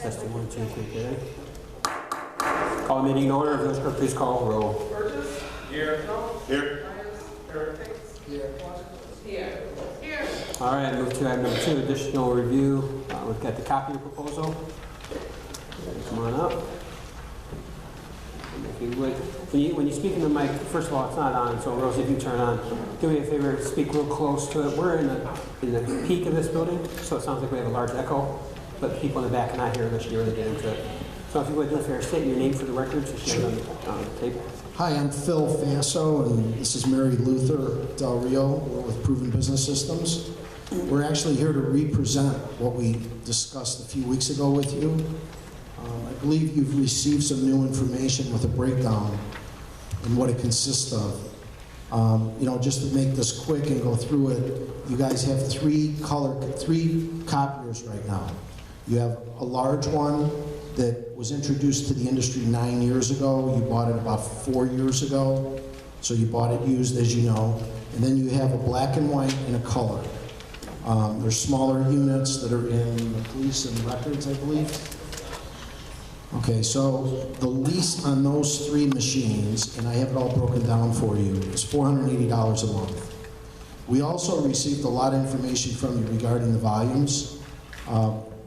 Testing 1, 2, 3, good. Call meeting in order. Village clerk, please call roll. Burgess. Here. Here. Here. Here. Here. All right, move to item number 2, additional review. We've got the copier proposal. Come on up. And if you would, when you speak in the mic, first of all, it's not on, so Rose, if you turn on, do me a favor, speak real close to it. We're in the peak of this building, so it sounds like we have a large echo, but people in the back cannot hear unless you really get into it. So if you would do a favor, state your name for the record, so she's on the tape. Hi, I'm Phil Faso, and this is Mary Luther Del Rio. We're with Proven Business Systems. We're actually here to represent what we discussed a few weeks ago with you. I believe you've received some new information with a breakdown and what it consists of. Just to make this quick and go through it, you guys have three copiers right now. You have a large one that was introduced to the industry 9 years ago. You bought it about 4 years ago, so you bought it used, as you know. And then you have a black and white and a color. There's smaller units that are in the police and records, I believe. Okay, so the lease on those 3 machines, and I have it all broken down for you, is $480 a month. We also received a lot of information from you regarding the volumes,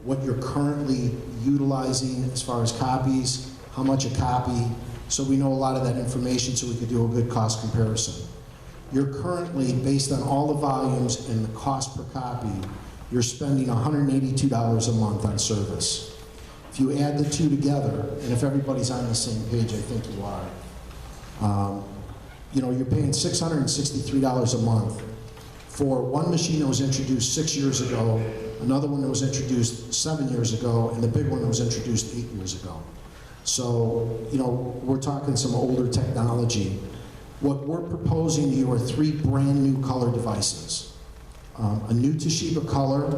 what you're currently utilizing as far as copies, how much a copy, so we know a lot of that information so we could do a good cost comparison. You're currently, based on all the volumes and the cost per copy, you're spending $182 a month on service. If you add the 2 together, and if everybody's on the same page, I think you are, you're paying $663 a month for one machine that was introduced 6 years ago, another one that was introduced 7 years ago, and the big one that was introduced 8 years ago. So, we're talking some older technology. What we're proposing to you are 3 brand new color devices. A new Toshiba color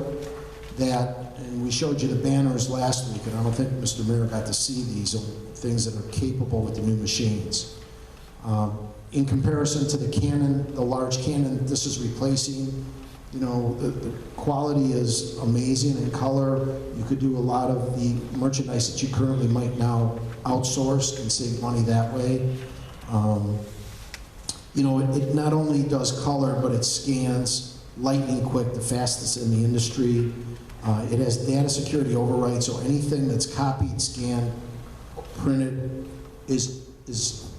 and we showed you the banners last week, and I don't think Mr. Mayor got to see these things that are capable with the new machines. In comparison to the Canon, the large Canon this is replacing, the quality is amazing in color. You could do a lot of the merchandise that you currently might now outsource and save money that way. It not only does color, but it scans lightning quick, the fastest in the industry. It has data security override, so anything that's copied, scanned, printed is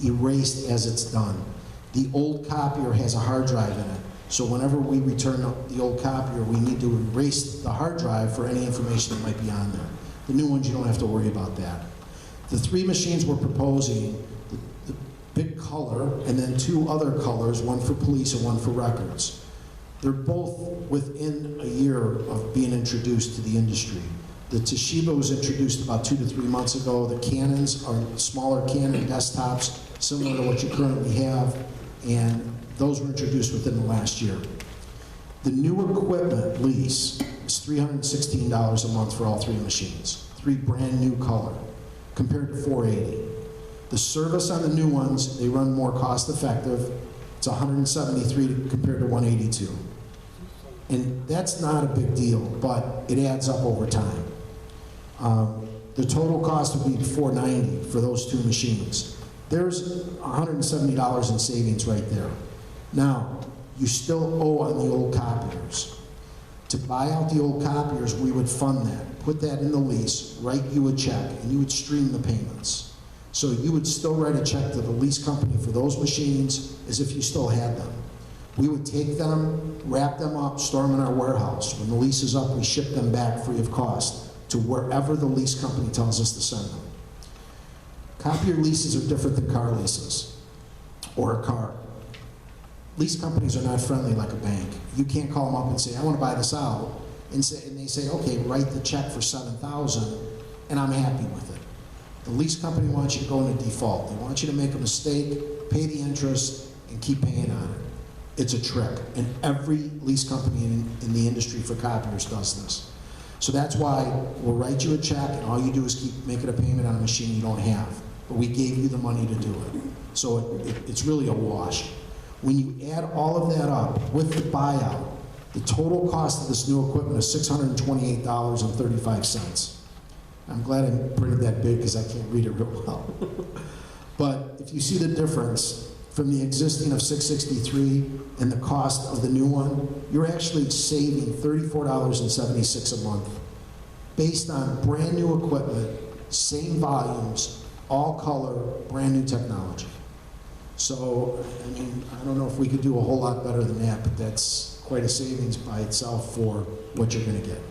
erased as it's done. The old copier has a hard drive in it, so whenever we return the old copier, we need to erase the hard drive for any information that might be on there. The new ones, you don't have to worry about that. The 3 machines we're proposing, the big color, and then 2 other colors, one for police and one for records. They're both within a year of being introduced to the industry. The Toshiba was introduced about 2 to 3 months ago. The Canons are smaller Canon desktops, similar to what you currently have, and those were introduced within the last year. The new equipment lease is $316 a month for all 3 machines, 3 brand new color, compared to $480. The service on the new ones, they run more cost effective. It's $173 compared to $182. And that's not a big deal, but it adds up over time. The total cost would be $490 for those 2 machines. There's $170 in savings right there. Now, you still owe on the old copiers. To buy out the old copiers, we would fund that, put that in the lease, write you a check, and you would stream the payments. So you would still write a check to the lease company for those machines as if you still had them. We would take them, wrap them up, store them in our warehouse. When the lease is up, we ship them back free of cost to wherever the lease company tells us to send them. Copier leases are different than car leases or a car. Lease companies are not friendly like a bank. You can't call them up and say, I want to buy this out. And they say, okay, write the check for $7,000 and I'm happy with it. The lease company wants you to go into default. They want you to make a mistake, pay the interest, and keep paying on it. It's a trick, and every lease company in the industry for copiers does this. So that's why we'll write you a check, and all you do is keep making a payment on a machine you don't have. But we gave you the money to do it. So it's really a wash. When you add all of that up with the buyout, the total cost of this new equipment is $628.35. I'm glad I printed that big because I can't read it real well. But if you see the difference from the existing of 663 and the cost of the new one, you're actually saving $34.76 a month based on brand new equipment, same volumes, all color, brand new technology. So, I mean, I don't know if we could do a whole lot better than that, but that's quite a savings by itself for what you're going to get.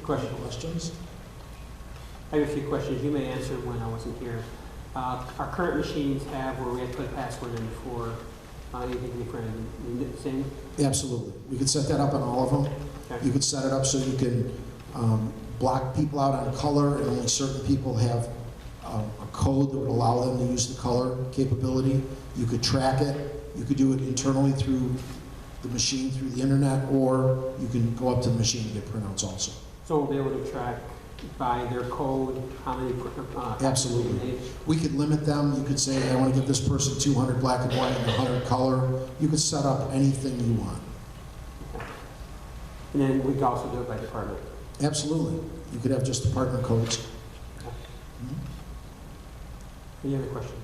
Questions? I have a few questions. You may answer when I wasn't here. Our current machines have where we have to put a password in before anything can be printed. Same? Absolutely. We could set that up on all of them. Okay. You could set it up so you can block people out on color, and only certain people have a code that would allow them to use the color capability. You could track it. You could do it internally through the machine, through the internet, or you can go up to the machine and get printouts also. So we'll be able to track by their code how many Absolutely. We could limit them. You could say, I want to give this person 200 black and white and 100 color. You could set up anything you want. Okay. And then we could also do it by department. Absolutely. You could have just department codes. Okay. Any other questions?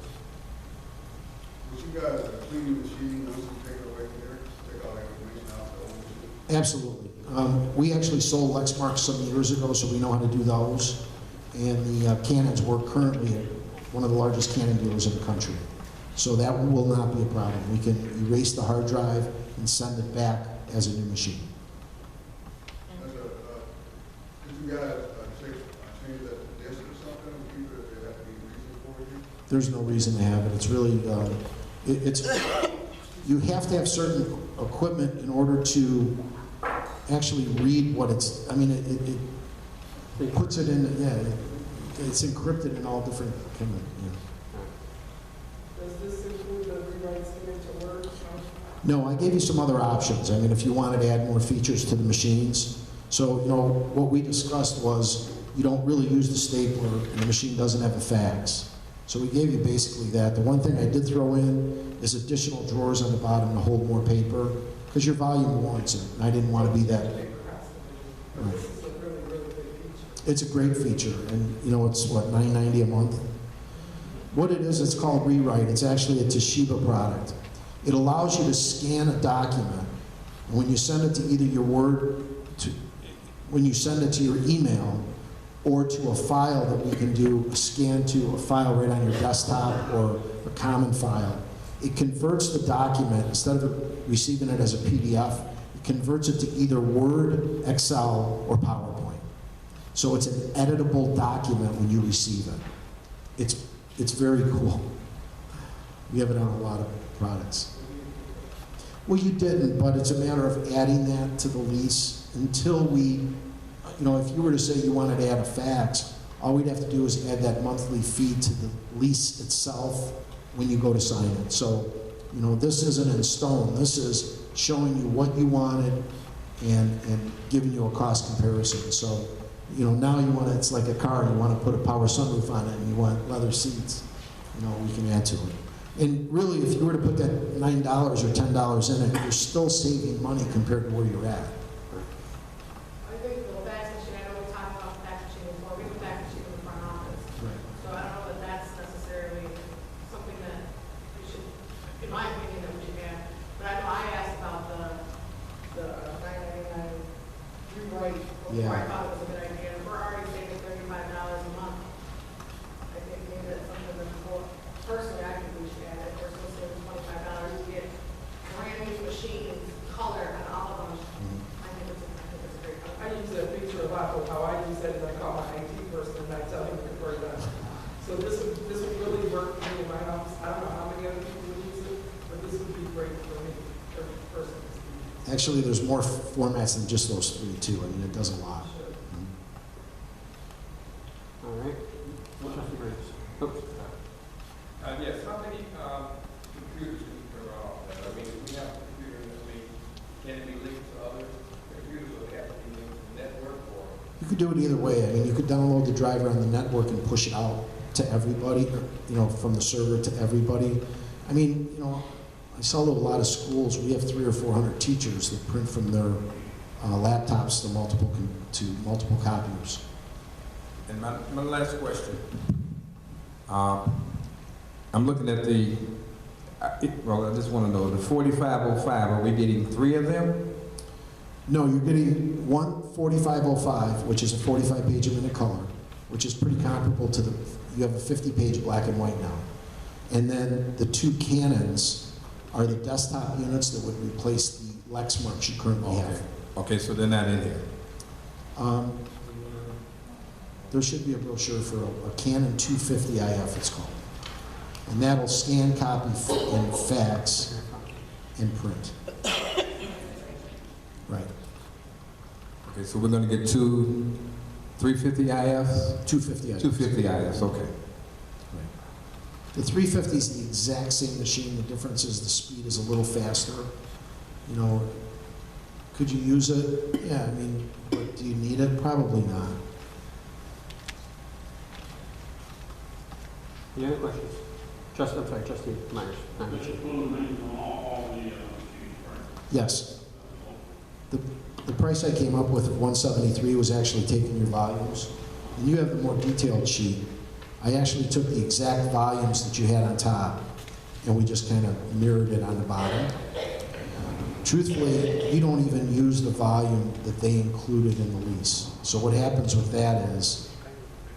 Would you guys clean the machine, those who take it away from there, take all the information out of the old machine? Absolutely. We actually sold Lexmark some years ago, so we know how to do those. And the cannons work currently at one of the largest cannon dealers in the country. So that will not be a problem. We can erase the hard drive and send it back as a new machine. Did you guys change that disk or something, keep it, there have to be a reason for you? There's no reason to have it. It's really, you have to have certain equipment in order to actually read what it's, I mean, it puts it in, it's encrypted in all different kind of, Does this include the rewrites into Word? No, I gave you some other options. I mean, if you wanted to add more features to the machines. So, you know, what we discussed was you don't really use the stapler and the machine doesn't have a fax. So we gave you basically that. The one thing I did throw in is additional drawers on the bottom to hold more paper because your volume warrants it. And I didn't want to be that. But this is a really, really big feature. It's a great feature, and you know, it's what, $9.90 a month? What it is, it's called Rewrite. It's actually a Toshiba product. It allows you to scan a document, and when you send it to either your when you send it to your email, or to a file that we can do a scan to a file right on your desktop or a common file, it converts the document, instead of receiving it as a PDF, it converts it to either Word, Excel, or PowerPoint. So it's an editable document when you receive it. It's very cool. We have it on a lot of products. Well, you didn't, but it's a matter of adding that to the lease until we, you know, if you were to say you wanted to add a fax, all we'd have to do is add that monthly fee to the lease itself when you go to sign it. So, you know, this isn't in stone. This is showing you what you wanted and giving you a cost comparison. So, you know, now you want to, it's like a car, you want to put a power sunroof on it and you want leather seats. You know, we can add to it. And really, if you were to put that $9 or $10 in it, you're still saving money compared to where you're at. I think the fax machine, I know we talked about the fax machine before, we have a fax machine in the front office. Right. So I don't know that that's necessarily something that we should, in my opinion, that we should have. But I know I asked about the $9.99 rewrite before. Yeah. I thought it was a good idea. If we're already saving $35 a month, I think maybe that's something that before, personally, I think we should add it. We're supposed to save $25 to get brand new machines, color on all of them. I think it's a great. I use that feature a lot, but how I use that is I call my IT person and I tell him to convert that. So this would really work for me in my office. I don't know how many other people would use it, but this would be great for me, every person. Actually, there's more formats than just those three, too. I mean, it does a lot. Sure. All right. Trustee Graves. Oops. Yes, how many computers can you turn off? I mean, if we have a computer in this meeting, can it be linked to other computers or they have to be linked to the network or? You could do it either way. I mean, you could download the driver on the network and push it out to everybody, you know, from the server to everybody. I mean, you know, I sell to a lot of schools. We have 300 or 400 teachers that print from their laptops to multiple copiers. And my last question. I'm looking at well, I just want to know, the 4505, are we getting 3 of them? No, you're getting one 4505, which is a 45-page of in color, which is pretty comparable to you have a 50-page black and white now. And then the 2 Canons are the desktop units that would replace the Lexmarks you currently have. Okay, so they're not in here. There should be a brochure for a Canon 250 IF, it's called. And that'll scan, copy, and fax, and print. Right. Okay, so we're going to get 2 350 IFs? 250 IF. 250 IFs, okay. Right. The 350 is the exact same machine. The difference is the speed is a little faster. You know, could you use it? Yeah, I mean, but do you need it? Probably not. Any other questions? I'm sorry, Trustee Myers. Yes. The price I came up with of 173 was actually taking your volumes. And you have the more detailed sheet. I actually took the exact volumes that you had on top, and we just kind of mirrored it on the bottom. Truthfully, you don't even use the volume that they included in the lease. So what happens with that is,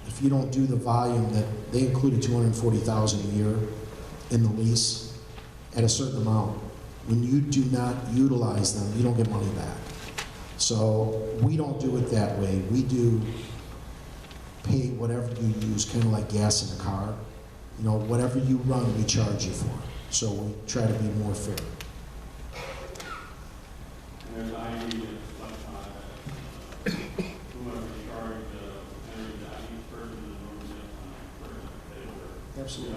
if you don't do the volume that they included, 240,000 a year in the lease at a certain amount, when you do not utilize them, you don't get money back. So we don't do it that way. We do pay whatever you use, kind of like gas in a car. You know, whatever you run, we charge you for. So we try to be more fair. There's ID whoever charged each person is normally person. Absolutely.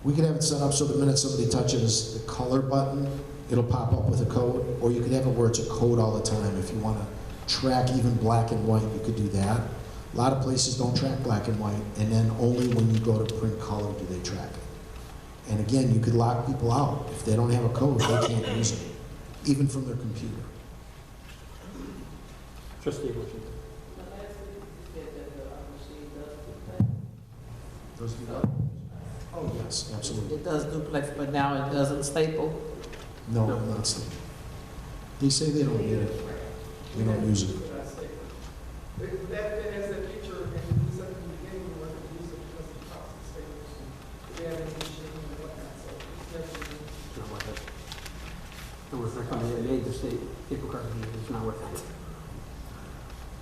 We could have it set up so the minute somebody touches the color button, it'll pop up with a code, or you could have it where it's a code all the time. If you want to track even black and white, you could do that. A lot of places don't track black and white, and then only when you go to print color do they track it. And again, you could lock people out. If they don't have a code, they can't use it, even from their computer. Trustee Washington. Those do that? Oh, yes, absolutely. It does duplex, but now it doesn't staple. No, not still. They say they don't need it. They don't use it. That has that feature, and we said in the beginning, we wanted to use it because of the cost of staples. We have an issue and whatnot, so it's never been. It's not worth it. It was recommended they made the state paper cartridges. It's not worth it.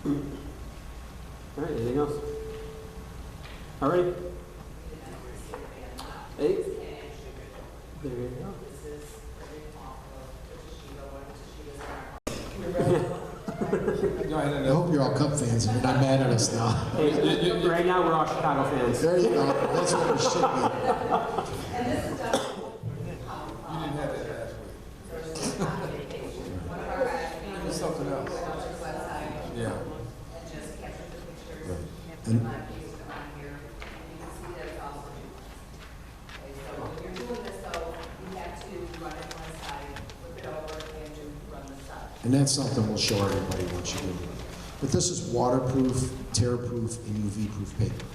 All right, anything else? All right. Hey. There you go. Go ahead I and hope you're all Cub fans and you're not mad at us now. Hey, right now, we're all Chicago fans. There you go. That's what we should be. You didn't have that last week. It was something else. Yeah. And And that's something we'll show everybody once you do it. But this is waterproof, tear-proof, and UV-proof paper.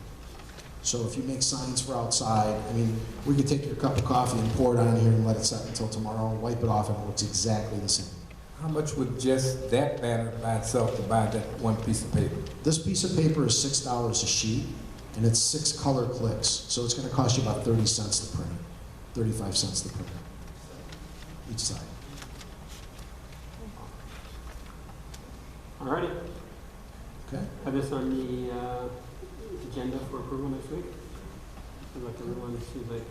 So if you make signs for outside, I mean, we could take your cup of coffee and pour it on here and let it set until tomorrow, wipe it off, and it looks exactly the same. How much would just that banner by itself to buy that one piece of paper? This piece of paper is $6 a sheet, and it's 6 color clicks. So it's going to cost you about 30 cents to print it, 35 cents to print it, each side. All righty. Okay? Have this on the agenda for approval next week. Seems like everyone seems like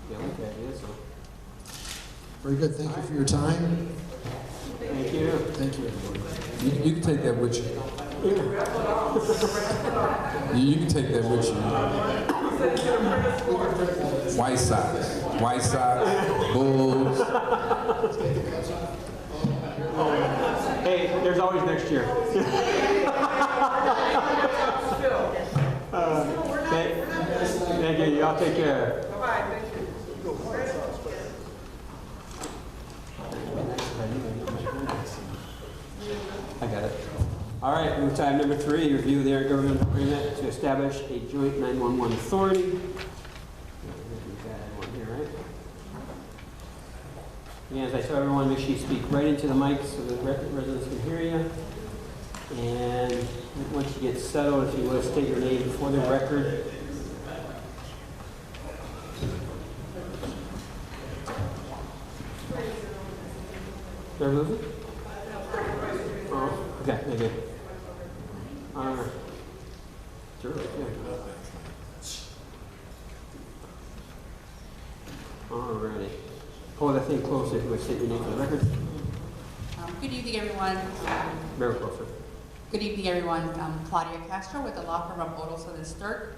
they like the idea, so. Very good. Thank you for your time. Thank you. Thank you, everybody. You can take that with you. You can take that with you. White Sox, Bulls. Hey, there's always next year. Thank you. Y'all take care. Bye-bye, thank you. All right, move to item number 3, review the intergovernmental agreement to establish a joint 911 authority. We've got one here, right? And as I tell everyone, make sure you speak right into the mic so the residents can hear you. And once you get settled, if you will, state your name for the record. They're moving? Oh, okay, very good. Sure, yeah. Alrighty. Hold that thing closer if you would state your name for the record. Good evening, everyone. Very closer. Good evening, everyone. I'm Claudia Castro with the law firm of Odelson and Stirk.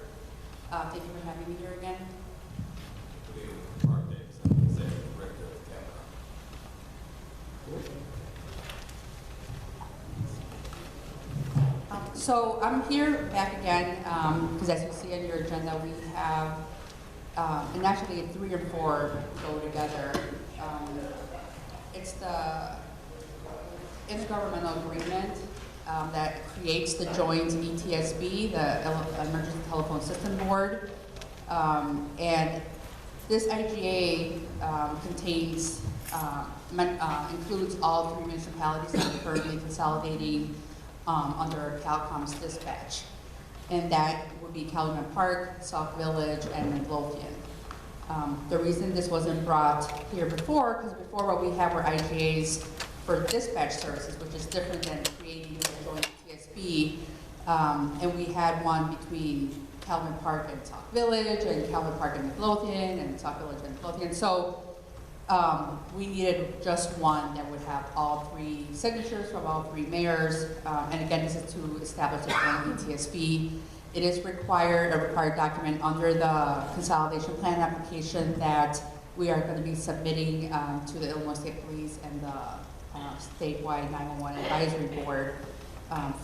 Thank you for having me here again. So I'm here back again because as you see on your agenda, we have, and actually 3 or 4 go together. It's the intergovernmental agreement that creates the joint ETSB, the Emergency Telephone System Board. And this IGA contains, includes all 3 municipalities that are currently consolidating under CalCom's dispatch. And that would be Calumet Park, Sauk Village, and Midlothian. The reason this wasn't brought here before, because before what we have were IGAs for dispatch services, which is different than creating a joint TSB. And we had one between Calumet Park and Sauk Village, and Calumet Park and Midlothian, and Sauk Village and Midlothian. So we needed just one that would have all 3 signatures from all 3 mayors. And again, this is to establish a joint ETSB. It is required, a required document under the consolidation plan application that we are going to be submitting to the Illinois State Police and the statewide 911 advisory board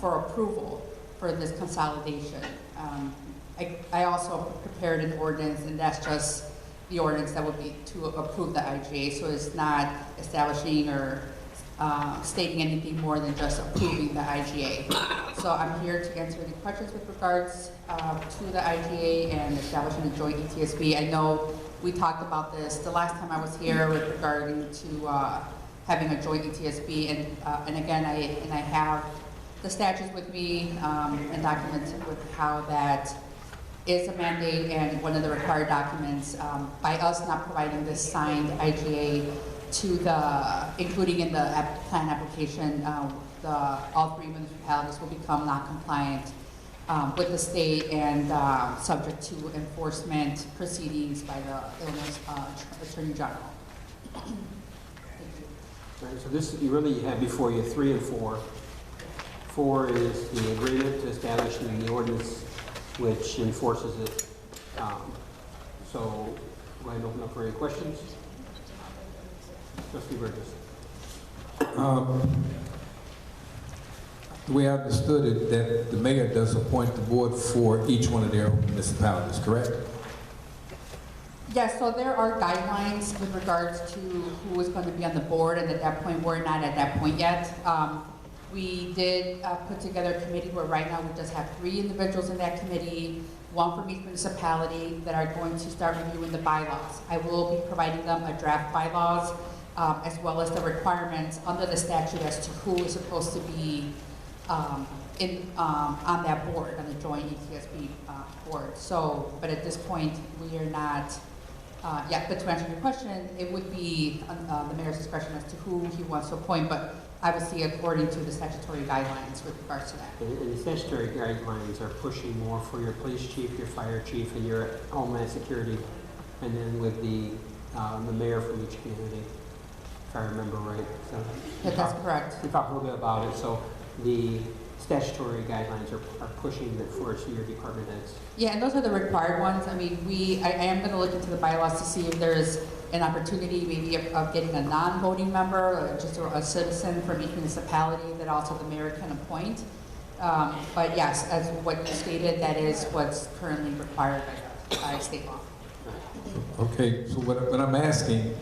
for approval for this consolidation. I also prepared an ordinance, and that's just the ordinance that would be to approve the IGA, so it's not establishing or stating anything more than just approving the IGA. So I'm here to answer any questions with regards to the IGA and establishing a joint ETSB. I know we talked about this the last time I was here with regarding to having a joint ETSB, and again, I have the statutes with me and documents with how that is a mandate, and one of the required documents, by us not providing this signed IGA to the, including in the plan application, all 3 municipalities will become non-compliant with the state and subject to enforcement proceedings by the Illinois Attorney General. Thank you. All right, so this, you really have before you 3 and 4. 4 is the agreement to establish the ordinance which enforces it. So go ahead and open up for any questions. Trustee Burgess. The way I understood it, that the mayor does appoint the board for each one of their municipalities, correct? Yes, so there are guidelines with regards to who is going to be on the board, and at that point, we're not at that point yet. We did put together a committee where right now we just have 3 individuals in that committee, 1 from each municipality, that are going to start reviewing the bylaws. I will be providing them a draft bylaws as well as the requirements under the statute as to who is supposed to be on that board, on the joint ETSB board. So, but at this point, we are not, but to answer your question, it would be the mayor's discretion as to who he wants to appoint, but obviously according to the statutory guidelines with regards to that. And the statutory guidelines are pushing more for your police chief, your fire chief, and your homeland security, and then with the mayor from each community, if I remember right. So That's correct. We talked a little bit about it. So the statutory guidelines are pushing it for your department heads. Yeah, and those are the required ones. I mean, I am going to look into the bylaws to see if there's an opportunity maybe of getting a non-voting member, or just a citizen from each municipality that also the mayor can appoint. But yes, as what you stated, that is what's currently required by state law. Okay, so what I'm asking,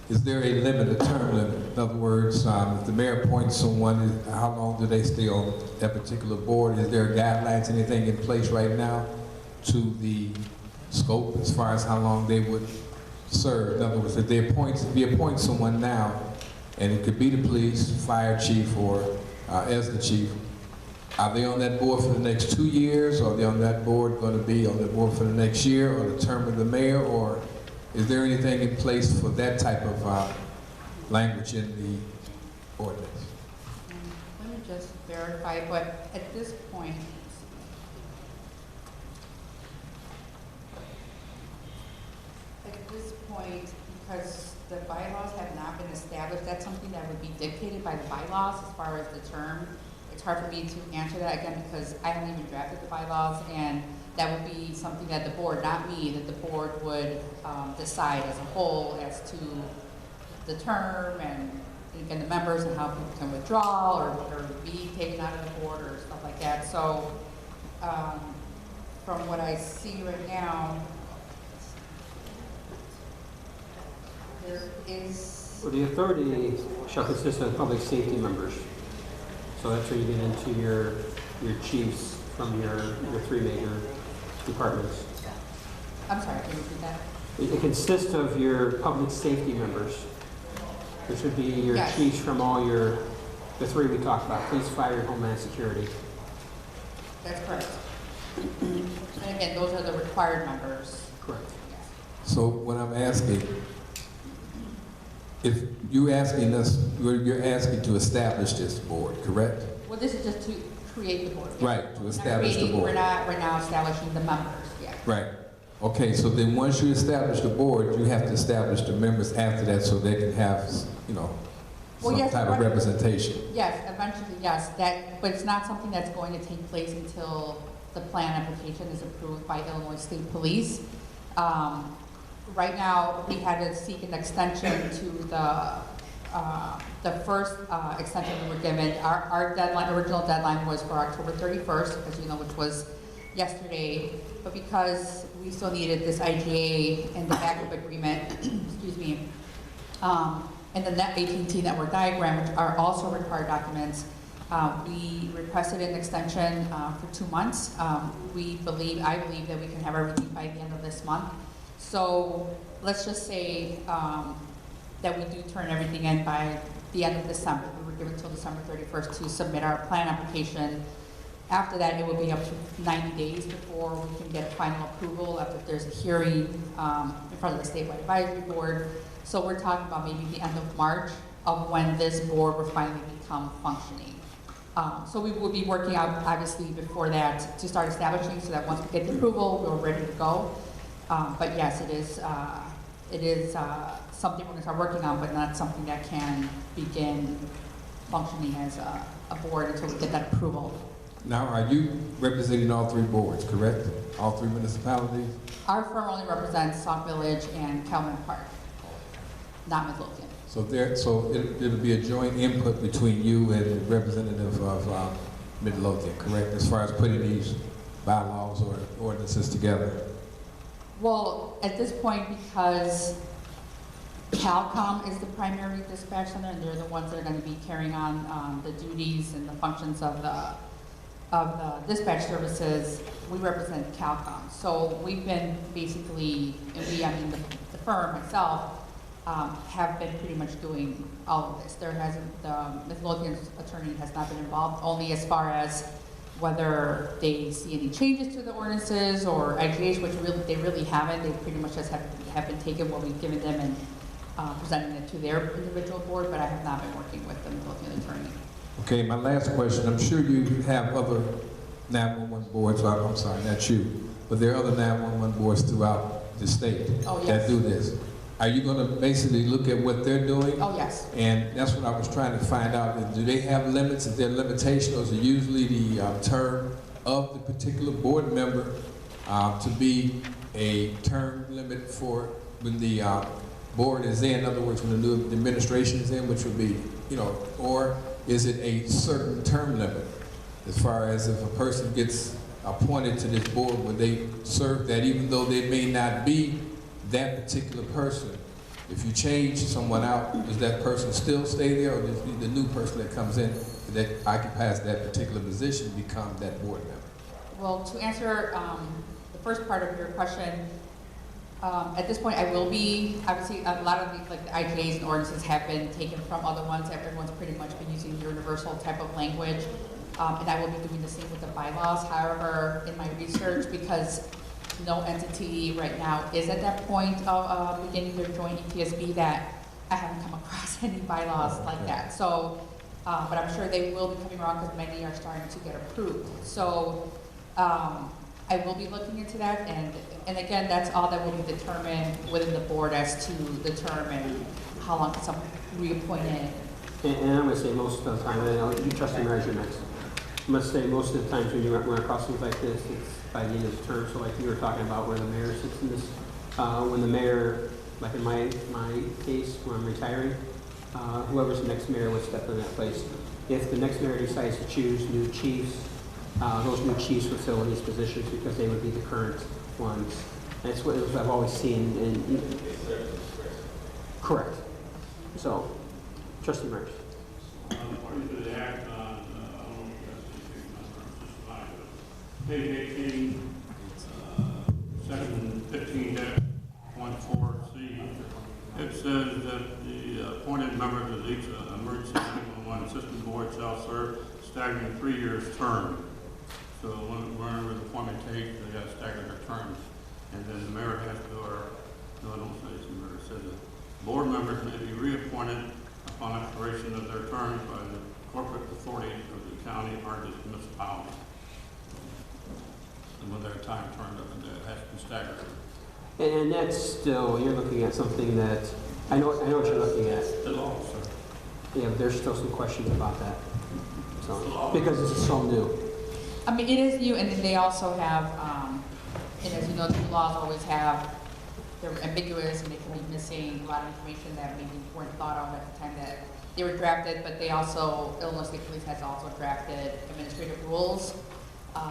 is there a limit, a term limit? In other words, if the mayor appoints someone, how long do they stay on that particular board? Is there guidelines, anything in place right now to the scope as far as how long they would serve? In other words, if you appoint someone now, and it could be the police, fire chief, or as the chief, are they on that board for the next 2 years, or are they on that board going to be on the board for the next year, or the term of the mayor, or is there anything in place for that type of language in the ordinance? Let me just verify, but at this point, because the bylaws have not been established, that's something that would be dictated by the bylaws as far as the term. It's hard for me to answer that again because I haven't even drafted the bylaws, and that would be something that the board, not me, that the board would decide as a whole as to the term and again the members and how people can withdraw or be taken out of the board or stuff like that. So from what I see right now, there is. Well, the authority shall consist of public safety members. So that's where you get into your chiefs from your three major departments. I'm sorry, can you repeat that? It consists of your public safety members. There should be your Yes. chiefs from the three we talked about, police, fire, and homeland security. That's correct. And again, those are the required members. Correct. Yes. So what I'm asking, if you're asking to establish this board, correct? Well, this is just to create the board. Right, to We're not establish the creating- board. We're now establishing the members, yeah. Right. Okay, so then once you establish the board, you have to establish the members after that so they can have, Well, some yes, type of right. representation. Yes, eventually, yes, but it's not something that's going to take place until the plan application is approved by Illinois State Police. Right now, we had to seek an extension to the first extension we were given. Our deadline, original deadline was for October 31st, as you know, which was yesterday. But because we still needed this IGA and the backup agreement, excuse me, and the AT&T network diagram, which are also required documents, we requested an extension for 2 months. I believe that we can have everything by the end of this month. So let's just say that we do turn everything in by the end of December. We were given until December 31st to submit our plan application. After that, it will be up to 90 days before we can get final approval after there's a hearing in front of the statewide advisory board. So we're talking about maybe the end of March of when this board will finally become functioning. So we will be working out, obviously, before that to start establishing so that once we get the approval, we're ready to go. But yes, it is something we're going to start working on, but not something that can begin functioning as a board until we get that approval. Now, are you representing all three boards, correct? All three municipalities? Our firm only represents Sauk Village and Kelman Park, not Midlothian. So it'll be a joint input between you and the representative of Midlothian, correct? As far as putting these bylaws or ordinances together? Well, at this point, because CalCom is the primary dispatch center, and they're the ones that are going to be carrying on the duties and the functions of the dispatch services, we represent CalCom. So we've been basically, and the firm itself, have been pretty much doing all of this. The Midlothian attorney has not been involved, only as far as whether they see any changes to the ordinances or IGAs, which they really haven't. They pretty much just have been taking what we've given them and presenting it to their individual board, but I have not been working with the Midlothian attorney. Okay, my last question. I'm sure you have other 911 boards, I'm sorry, not you, but there are other 911 boards throughout the state that do this. Are you going to basically look at what they're doing? Oh, yes. And that's what I was trying to find out. Do they have limits? Is there limitations? Or is it usually the term of the particular board member to be a term limit for when the board is in? In other words, when the new administration is in, which would be, or is it a certain term limit? As far as if a person gets appointed to this board, would they serve that even though they may not be that particular person If you change someone out, does that person still stay there, or does the new person that comes in that occupies that particular position become that board member? Well, to answer the first part of your question, at this point, I will be, obviously, a lot of the, like, the IGAs and ordinances have been taken from other ones. Everyone's pretty much been using universal type of language, and I will be doing the same with the bylaws. However, in my research, because no entity right now is at that point of beginning their joint ETSB, that I haven't come across any bylaws like that. So, but I'm sure they will be coming around because many are starting to get approved. So, I will be looking into that, and again, that's all that will be determined within the board as to determine how long someone reappointed. And I'm gonna say most of the time, and I'll you trust me, Mayor, next. I must say most of the times when you run across things like this, it's by the end of the term. So like you were talking about where the mayor sits in this, when the mayor, like in my case, when I'm retiring, whoever's the next mayor would step in that place. If the next mayor decides to choose new chiefs, those new chiefs would fill in these positions because they would be the current ones. And it's what I've always seen. Correct. So, trustee Murphy. According to the act on, page 18, section 15-14C, it says that the appointed members of each emergency 911 system board shall serve staggering 3 years term. So whenever the appointment takes, they got to stagger their terms. And then the mayor has to, no, I don't say it's the mayor, it says that board members may be reappointed upon expiration of their terms by the corporate authorities of the county or the municipality. And when their time turned up, it has to be staggered. And that's still, you're looking at something that, I know what you're looking at. The law, sir. Yeah, but there's still some questions about that. So, because this is so new. I mean, it is new, and then they also have, and as you know, the laws always have, they're ambiguous and they can be missing a lot of information that maybe weren't thought of at the time that they were drafted, but they also, Illinois State Police has also drafted administrative rules,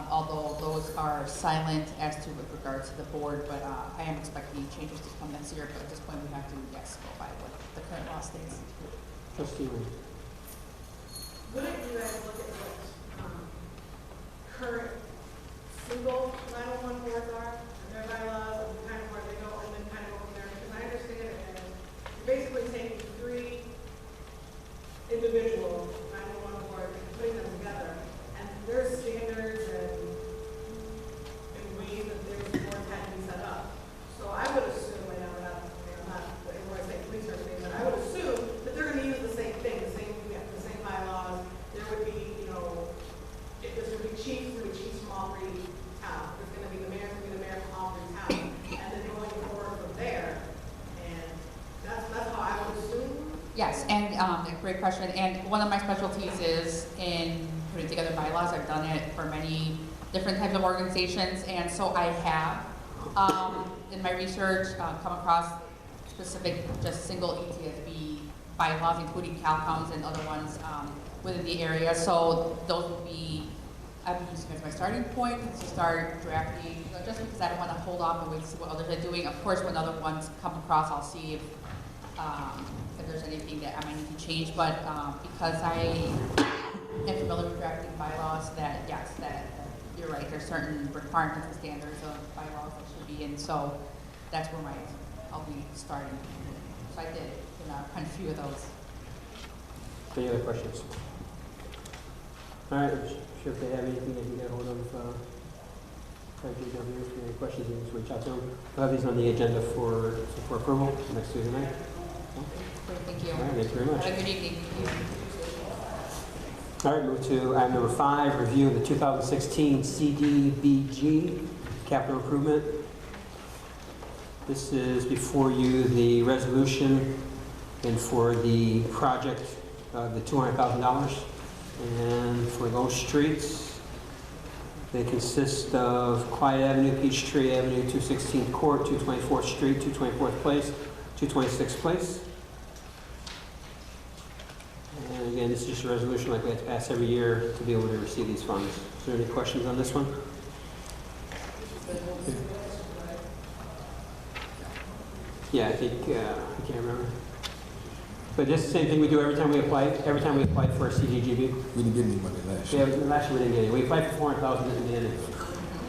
although those are silent as to with regards to the board, but I am expecting changes to come next year, but at this point we have to, yes, go by what the current law states. Trustee Lee. Wouldn't you guys look at what current single 911 boards are, and their bylaws, and kind of where they go, and then kind of go from there? Because I understand it as you're basically taking 3 individual 911 boards and putting them together, and there's standards and ways that their boards had to be set up. So I would assume, and I'm not the Illinois State Police or anything, but I would assume that they're going to use the same thing, the same bylaws. There would be, if this would be chiefs, there would be chiefs from all 3 towns. There's going to be the mayor, from all 3 towns, and then going forward from there. And that's how I would assume. Yes, and great question. And one of my specialties is in putting together bylaws. I've done it for many different types of organizations, and so I have, in my research, come across specific, just single ETSB bylaws, including CalCounts and other ones within the area. So those will be, I'm using as my starting point to start drafting, just because I don't want to hold off and wait to see what others are doing. Of course, when other ones come across, I'll see if there's anything that I might need to change. But because I am familiar with drafting bylaws, that yes, that you're right, there's certain requirements and standards of bylaws that should be in. So that's where I'll be starting. So I did quite a few of those. Any other questions? All right, I'm sure if they have anything, they can get hold of IGW. If you have any questions, you can just reach out to them. We'll have these on the agenda for approval next Tuesday night. Great, thank you. All right, thank you very much. Have a good evening. All right, move to item number 5, review of the 2016 CDBG capital improvement. This is before you the resolution and for the project, the $200,000. And for those streets, they consist of Clyde Avenue, Peachtree Avenue, 216th Court, 224th Street, 224th Place, 226th Place. And again, this is just a resolution like we have to pass every year to be able to receive these funds. Is there any questions on this one? Yeah, I think, I can't remember. But just the same thing we do every time we apply for a CDGB. We didn't get any money last Yeah, year. last year we didn't get it. We applied for 400,000, didn't get it.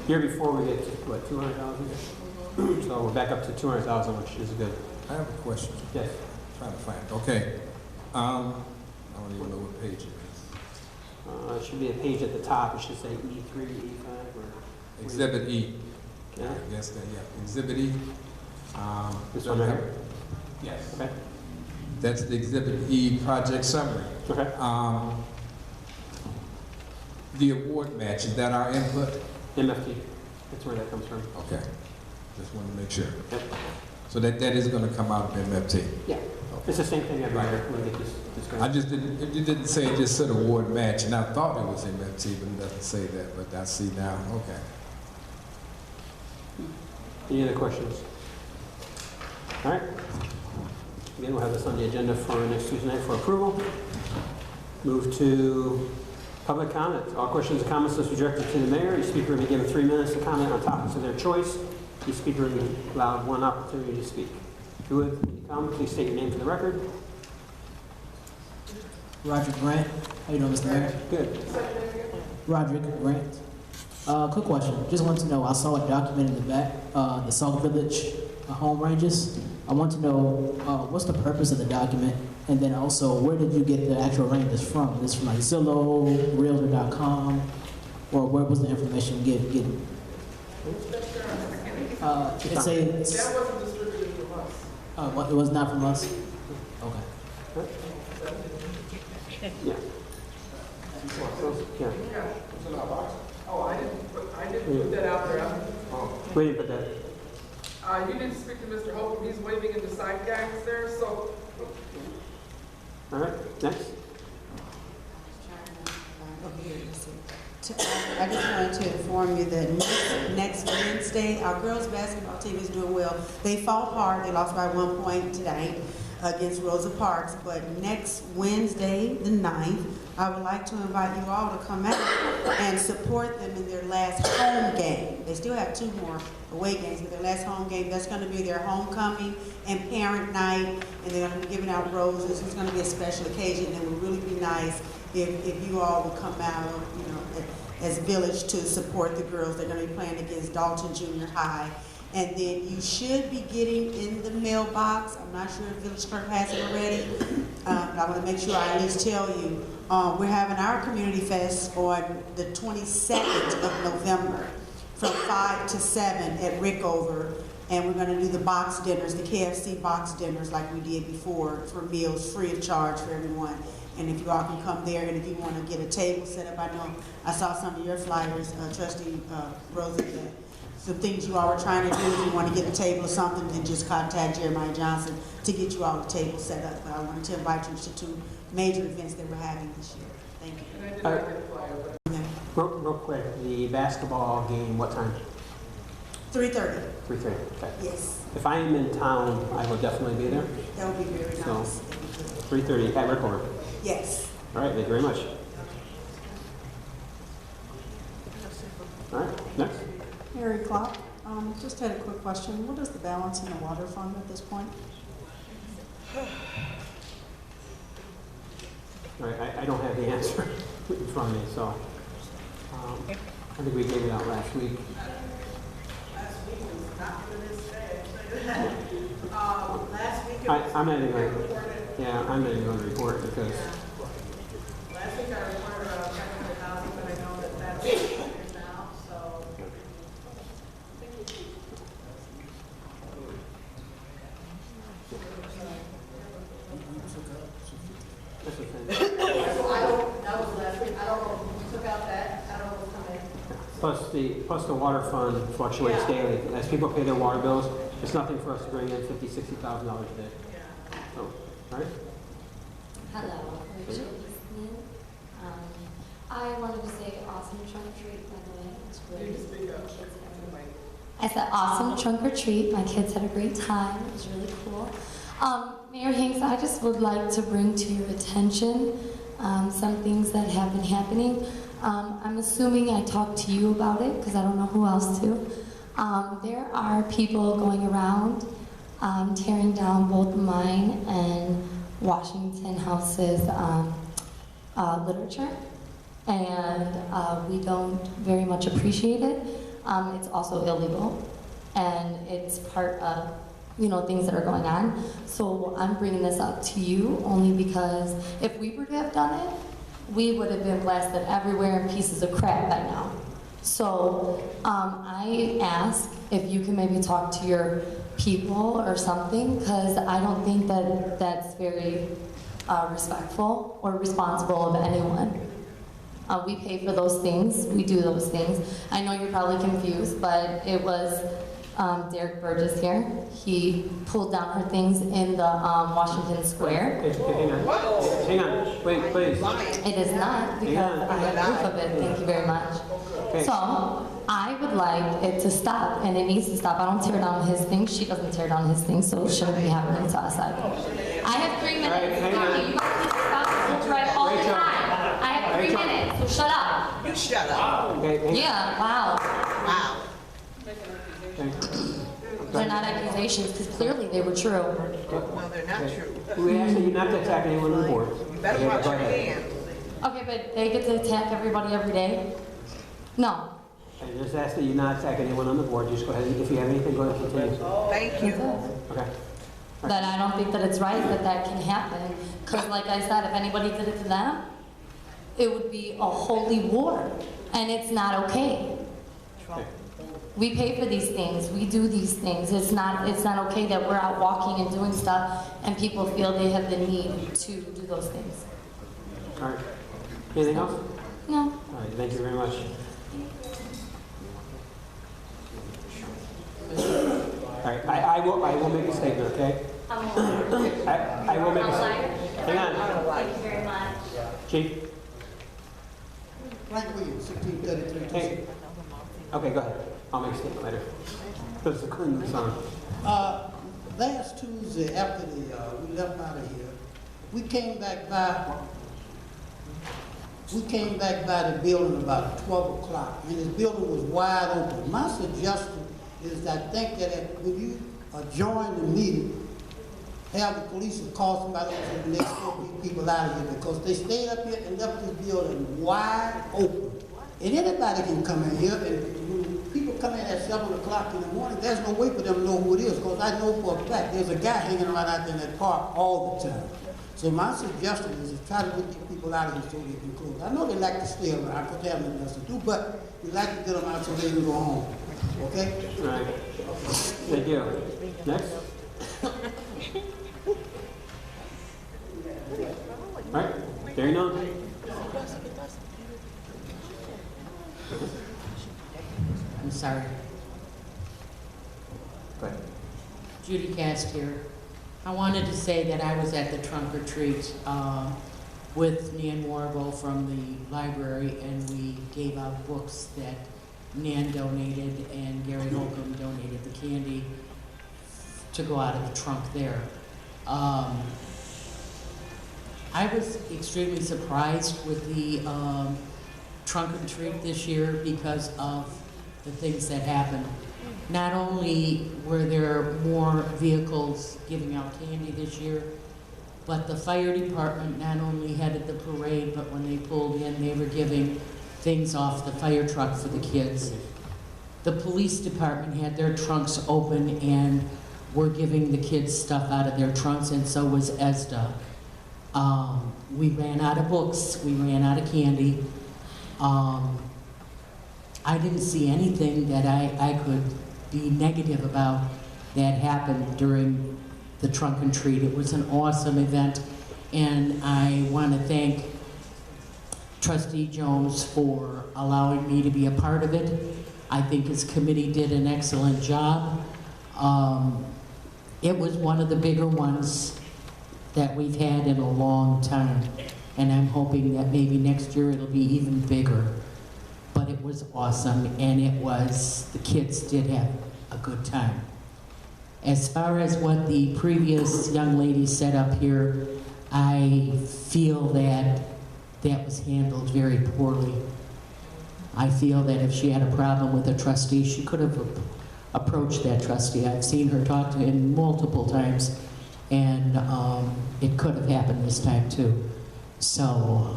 Year before we get, what, 200,000? So we're back up to 200,000, which is good. I have a question. Yes. Trying to find it. Okay. I don't even know what page it is. It should be a page at the top. It should say E3, E5, or... Exhibit E. Yeah. I guess that, yeah. Exhibit E. This one right here? Yes. Okay. That's the Exhibit E project summary. Okay. The award match, is that our input? MFT. That's where that comes from. Okay. Just wanted to make sure. Yep. So that is going to come out of MFT? Yeah. It's the same thing every year when we get this I going. just didn't, it didn't say, it just said award match, and I thought it was MFT, but it doesn't say that, but I see now, okay. Any other questions? All right. Again, we'll have this on the agenda for next Tuesday night for approval. Move to public comment. All questions and comments must be directed to the mayor. Each speaker will be given 3 minutes to comment on topics of their choice. Each speaker will be allowed 1 opportunity to speak. If you would, when you come, please state your name for the record. Roderick Grant. How you doing, Mr. Mayor? Good. Roderick Grant. Quick question. Just want to know, I saw a document in the back, the Sauk Village home ranges. I want to know what's the purpose of the document, and then also where did you get the actual ranges from? Is this from like Zillow, Realtor.com, or where was the information given? It's That wasn't distributed from us. it was not from us? Okay. Yeah. Yeah. Oh, I didn't put that out there. We didn't put that. You didn't speak to Mr. Holcomb, he's waving in the side gangs there, so. All right. Next. I just wanted to inform you that next Wednesday, our girls' basketball team is doing well. They fought hard. They lost by 1 point tonight against Rosa Parks. But next Wednesday, the 9th, I would like to invite you all to come out and support them in their last home game. They still have 2 more away games, but their last home game, that's going to be their homecoming and parent night, and they're going to be giving out roses. It's going to be a special occasion, and it would really be nice if you all would come out, you know, as village to support the girls. They're going to be playing against Dalton Junior High. And then you should be getting in the mailbox. I'm not sure if Village Clerk has it already, but I want to make sure I at least tell you. We're having our Community Fest on the 22nd of November from 5 to 7 at Rickover. And we're going to do the box dinners, the KFC box dinners like we did before, for meals free of charge for everyone. And if you all can come there, and if you want to get a table set up, I know I saw some of your flyers, Trustee Rosa, that some things you all were trying to do. If you want to get a table or something, then just contact Jeremiah Johnson to get you all a table set up. But I wanted to invite you to 2 major events that we're having this year. Thank you. And I did not get a flyer, Real quick, the basketball game, what time? 3:30. 3:30. Okay. Yes, If I am in town, I will definitely be there. that would be very So- nice. 3:30 at Rickover. Yes. All right, thank you very much. All right, next. Mary Klopp, just had a quick question. What is the balance in the water fund at this point? All right, I don't have the answer in front of me, so I think we gave it out last week. Last week was not for this day. Last week it was. I'm not even going to, reported. yeah, I'm not even going to report because, Last week I reported around 700,000, but I know that that's here now, so. that's the thing. So I don't, that was last week, I don't know, we took out that, I don't know what's coming. Plus the water fund fluctuates Yeah. daily. As people pay their water bills, it's nothing for us to bring in $50,000, $60,000 a day. Yeah. So, all right? Hello, Rachel Eastman. I wanted to say awesome trunk or treat, by the way. It's You great. can speak up. I said awesome trunk or treat. My kids had a great time. It was really cool. Mayor Hanks, I just would like to bring to your attention some things that have been happening. I'm assuming I talked to you about it because I don't know who else to. There are people going around tearing down both mine and Washington House's literature, and we don't very much appreciate it. It's also illegal, and it's part of, you know, things that are going on. So I'm bringing this up to you only because if we were to have done it, we would have been blasted everywhere in pieces of crap by now. So I ask if you can maybe talk to your people or something, because I don't think that that's very respectful or responsible of anyone. We pay for those things, we do those things. I know you're probably confused, but it was Derek Burgess here. He pulled down her things in the Washington Square. Hang on, wait, please. It is not, because I have proof of it, thank you very much. So, I would like it to stop, and it needs to stop. I don't tear down his things, she doesn't tear down his things, so it shouldn't be happening to us either. I have 3 minutes. Hang on. You guys need to stop this right all the time. I have 3 minutes, so shut up. You shut up. Yeah, wow. Wow. They're not accusations, because clearly they were true. Well, they're not true. We ask that you not to attack anyone on the board. You better watch your hands. Okay, but they get to attack everybody every day? No. I just ask that you not attack anyone on the board. Just go ahead, if you have anything, go ahead and continue. Thank you. Okay. That I don't think that it's right that that can happen, because like I said, if anybody did it to them, it would be a holy war, and it's not okay. We pay for these things, we do these things. It's not okay that we're out walking and doing stuff and people feel they have the need to do those things. All right. Anything else? No. All right, thank you very much. All right, I will make a statement, okay? I will make a statement. Hang on. Thank you very much. Chief? Frank Williams, 1633. Hey. Okay, go ahead. I'll make a statement later. This is the song. Last Tuesday, after we left out of here, we came back by the building about 12 o'clock, and this building was wide open. My suggestion is I think that when you join the meeting, have the police call somebody else and they escort these people out of here, because they stayed up here and left this building wide open. And anybody can come in here, and when people come in at 7 o'clock in the morning, there's no way for them to know who it is, because I know for a fact there's a guy hanging around out there in that park all the time. So my suggestion is to try to get these people out of here so they can close. I know they like to stay around because they have nothing else to do, but we like to get them out so they can go home. Okay? All right. Thank you. Next. All right. There you know. I'm sorry. Go ahead. Judy Cast here. I wanted to say that I was at the trunk or treat with Nan Warbo from the library, and we gave out books that Nan donated and Gary Holcomb donated the candy to go out of the trunk there. I was extremely surprised with the trunk or treat this year because of the things that happened. Not only were there more vehicles giving out candy this year, but the fire department not only headed the parade, but when they pulled in, they were giving things off the fire truck for the kids. The police department had their trunks open and were giving the kids stuff out of their trunks, and so was ESDA. We ran out of books, we ran out of candy. I didn't see anything that I could be negative about that happened during the trunk and treat. It was an awesome event, and I want to thank Trustee Jones for allowing me to be a part of it. I think his committee did an excellent job. It was one of the bigger ones that we've had in a long time, and I'm hoping that maybe next year it'll be even bigger. But it was awesome, and the kids did have a good time. As far as what the previous young lady said up here, I feel that that was handled very poorly. I feel that if she had a problem with a trustee, she could have approach that trustee. I've seen her talk to him multiple times, and it could have happened this time too. So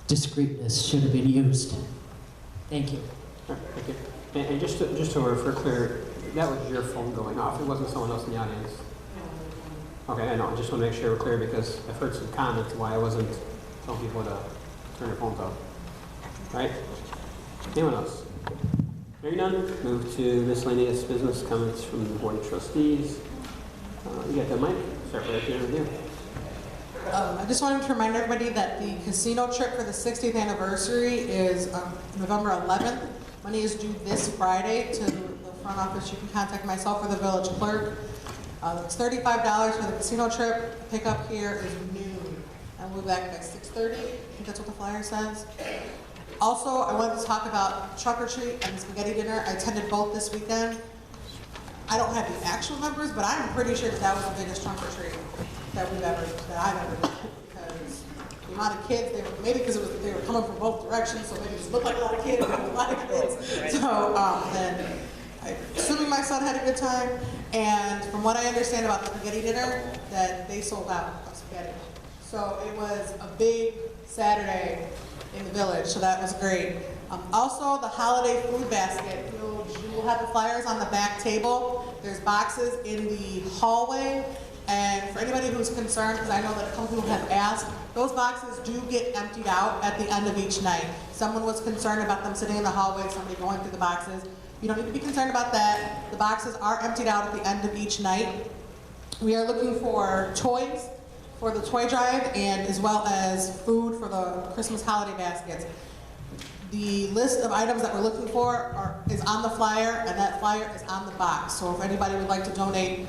discreetness should have been used. Thank you. All right, thank you. And just so we're clear, that was your phone going off. It wasn't someone else in the audience. Okay, I know. I just want to make sure we're clear because I've heard some comments why I wasn't telling people to turn their phones off. Right? Anyone else? Hearing none, move to miscellaneous business comments from the Board of Trustees. You got that, Mike? Start right here with you. I just wanted to remind everybody that the casino trip for the 60th anniversary is November 11th. Money is due this Friday to the front office. You can contact myself or the village clerk. It's $35 for the casino trip. Pickup here is noon. And we'll be back by 6:30. I think that's what the flyer says. Also, I wanted to talk about trunk or treat and spaghetti dinner. I attended both this weekend. I don't have the actual numbers, but I'm pretty sure that was the biggest trunk or treat that I've ever done. Because the amount of kids, maybe because they were coming from both directions, so maybe it just looked like a lot of kids, but a lot of kids. So then, assuming my son had a good time, and from what I understand about the spaghetti dinner, that they sold out of spaghetti. So it was a big Saturday in the village, so that was great. Also, the holiday food basket, you will have the flyers on the back table. There's boxes in the hallway, and for anybody who's concerned, because I know that a couple people have asked, those boxes do get emptied out at the end of each night. Someone was concerned about them sitting in the hallway, somebody going through the boxes. You don't need to be concerned about that. The boxes are emptied out at the end of each night. We are looking for toys for the toy drive and as well as food for the Christmas holiday baskets. The list of items that we're looking for is on the flyer, and that flyer is on the box. So if anybody would like to donate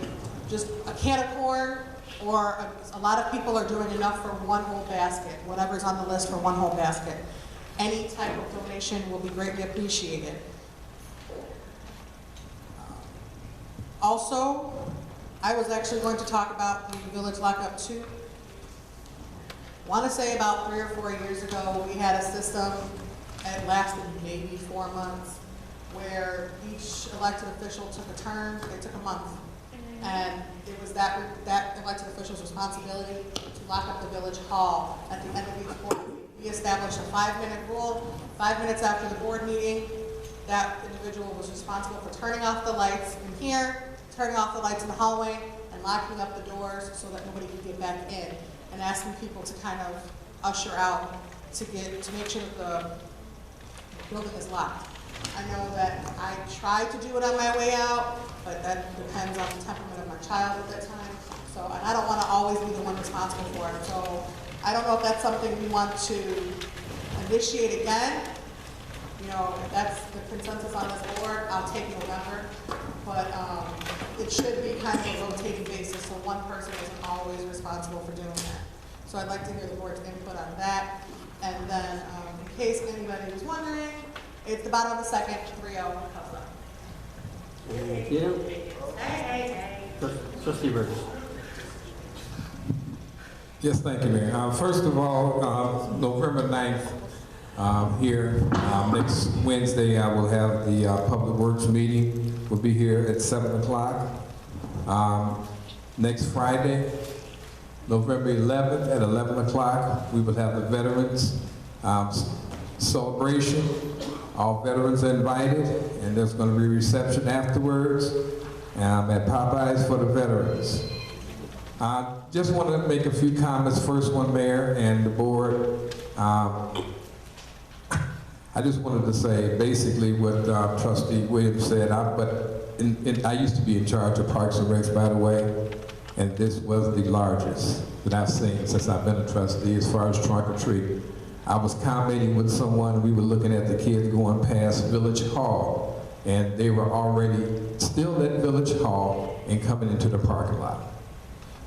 just a can of corn, or a lot of people are doing enough for one whole basket, whatever's on the list for one whole basket. Any type of donation will be greatly appreciated. Also, I was actually going to talk about the Village Lockup 2. Want to say about 3 or 4 years ago, we had a system, it lasted maybe 4 months, where each elected official took a turn. They took a month. And it was that elected official's responsibility to lock up the village hall at the end of each board meeting. We established a 5-minute rule. 5 minutes after the board meeting, that individual was responsible for turning off the lights in here, turning off the lights in the hallway, and locking up the doors so that nobody could get back in, and asking people to kind of usher out to make sure that the building is locked. I know that I tried to do it on my way out, but that depends on the temperament of my child at that time. So, and I don't want to always be the one responsible for it. So I don't know if that's something we want to initiate again. You know, if that's the consensus on this board, I'll take November. But it should be kind of a rotating basis, so one person isn't always responsible for doing that. So I'd like to hear the board's input on that. And then, in case anybody was wondering, it's the bottom of the second, 3-0, comes up. Thank you. Trustee Burgess. Yes, thank you, Mayor. First of all, November 9th, here, next Wednesday, I will have the Public Works meeting. We'll be here at 7 o'clock. Next Friday, November 11th at 11 o'clock, we will have the Veterans celebration. All veterans are invited, and there's going to be a reception afterwards at Popeyes for the veterans. I just want to make a few comments. First one, Mayor and the board. I just wanted to say basically what Trustee Williams said, I used to be in charge of Parks and Recs, by the way, and this was the largest that I've seen since I've been a trustee as far as trunk or treat. I was commenting with someone, we were looking at the kids going past Village Hall, and they were already still at Village Hall and coming into the parking lot.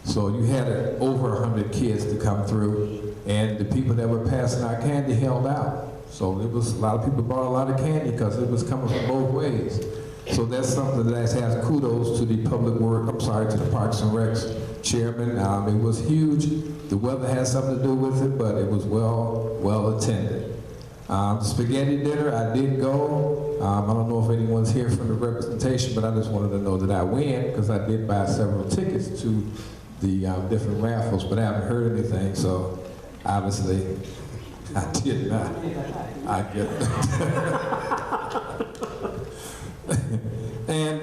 So you had over 100 kids to come through, and the people that were passing out candy held out. So it was, a lot of people bought a lot of candy because it was coming from both ways. So that's something that has kudos to the to the Parks and Recs chairman. It was huge. The weather had something to do with it, but it was well attended. The spaghetti dinner, I did go. I don't know if anyone's here from the representation, but I just wanted to know that I went because I did buy several tickets to the different raffles, but I haven't heard anything, so obviously I did not. I get it. And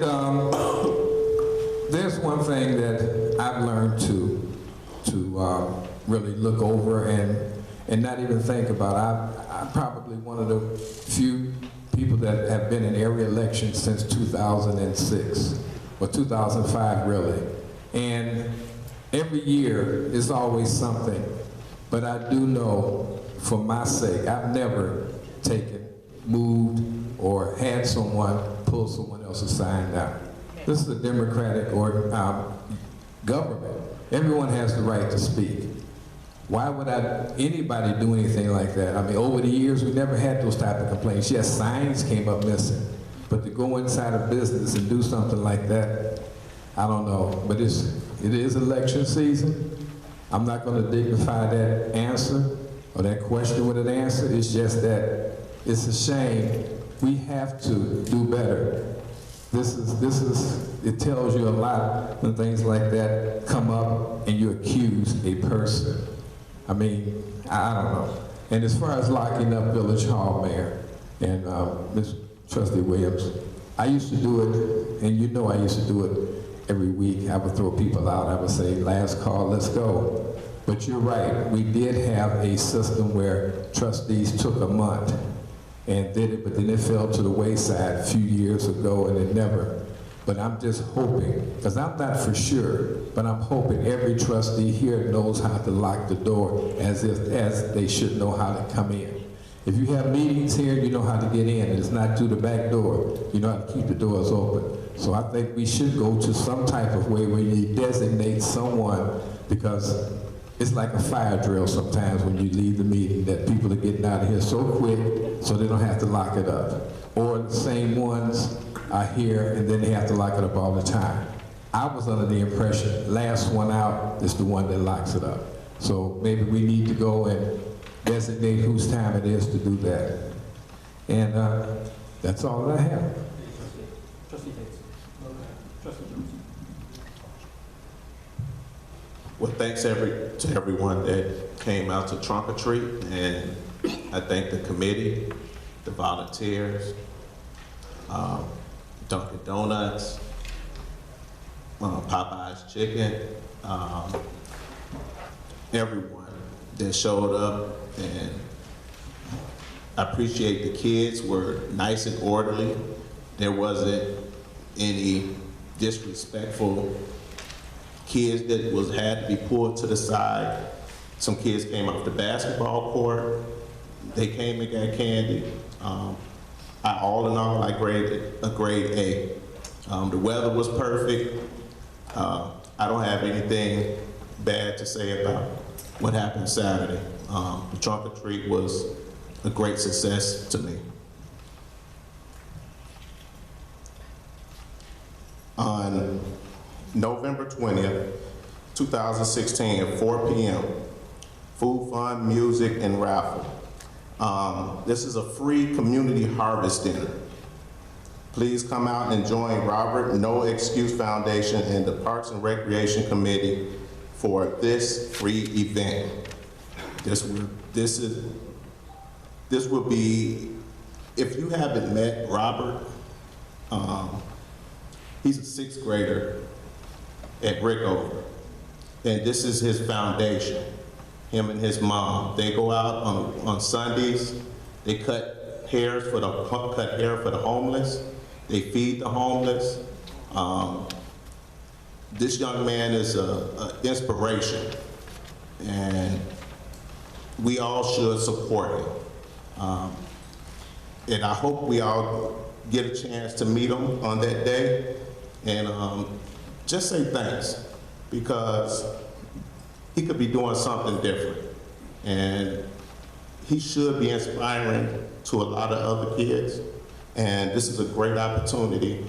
there's one thing that I've learned to really look over and not even think about. I'm probably one of the few people that have been in area elections since 2006, or 2005 really. And every year is always something, but I do know for my sake, I've never moved, or had someone pull someone else's sign down. This is a democratic government. Everyone has the right to speak. Why would anybody do anything like that? I mean, over the years, we never had those type of complaints. Yes, signs came up missing, but to go inside a business and do something like that, I don't know. But it is election season. I'm not going to dignify that answer or that question with an answer. It's just that it's a shame. We have to do better. It tells you a lot when things like that come up and you accuse a person. I mean, I don't know. And as far as locking up Village Hall, Mayor, and Ms. Trustee Williams, I used to do it, and you know I used to do it every week. I would throw people out. I would say, last call, let's go. But you're right. We did have a system where trustees took a month and did it, but then it fell to the wayside a few years ago, and it never. But I'm just hoping, because I'm not for sure, but I'm hoping every trustee here knows how to lock the door as they should know how to come in. If you have meetings here, you know how to get in, and it's not through the back door. You know how to keep the doors open. So I think we should go to some type of way where you designate someone, because it's like a fire drill sometimes when you leave the meeting, that people are getting out of here so quick so they don't have to lock it up. Or the same ones are here and then they have to lock it up all the time. I was under the impression last one out is the one that locks it up. So maybe we need to go and designate whose time it is to do that. And that's all that I have. Trustee Tate. Trustee Jones. Well, thanks to everyone that came out to trunk or treat, and I thank the committee, the volunteers, Dunkin' Donuts, Popeye's Chicken, everyone that showed up, and I appreciate the kids were nice and orderly. There wasn't any disrespectful kids that had to be pulled to the side. Some kids came off the basketball court. They came and got candy. All in all, I graded a grade A. The weather was perfect. I don't have anything bad to say about what happened Saturday. The trunk or treat was a great success to me. On November 20th, 2016 at 4 p.m., food, fun, music, and raffle. This is a free community harvest dinner. Please come out and join Robert No Excuse Foundation and the Parks and Recreation Committee for this free event. This will be, if you haven't met Robert, he's a 6th grader at Rickover, and this is his foundation. Him and his mom, they go out on Sundays. They cut hair for the homeless. They feed the homeless. This young man is an inspiration, and we all should support him. And I hope we all get a chance to meet him on that day, and just say thanks, because he could be doing something different, and he should be inspiring to a lot of other kids. And this is a great opportunity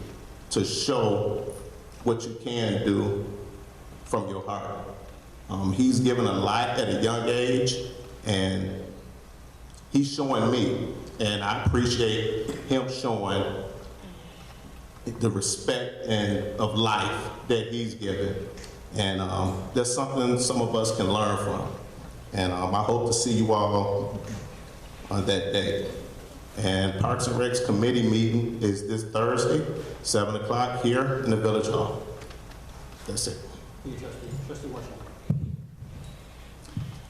to show what you can do from your heart. He's given a lot at a young age, and he's showing me, and I appreciate him showing the respect and of life that he's given. And that's something some of us can learn from. And I hope to see you all on that day. And Parks and Recs committee meeting is this Thursday, 7 o'clock here in the Village Hall. That's it. Thank you, Trustee. Trustee Marshall.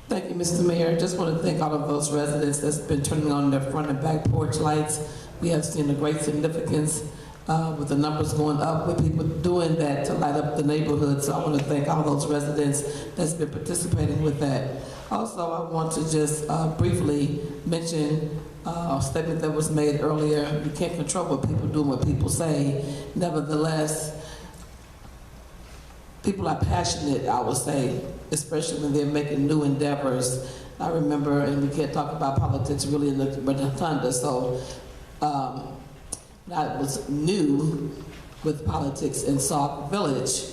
Thank you, Mr. Mayor. I just want to thank all of those residents that's been turning on their front and back porch lights. We have seen a great significance with the numbers going up, with people doing that to light up the neighborhood. So I want to thank all those residents that's been participating with that. Also, I want to just briefly mention a statement that was made earlier. You can't control what people do and what people say. Nevertheless, people are passionate, I would say, especially when they're making new endeavors. I remember, and we can't talk about politics really in the rotunda, so I was new with politics in Sauk Village.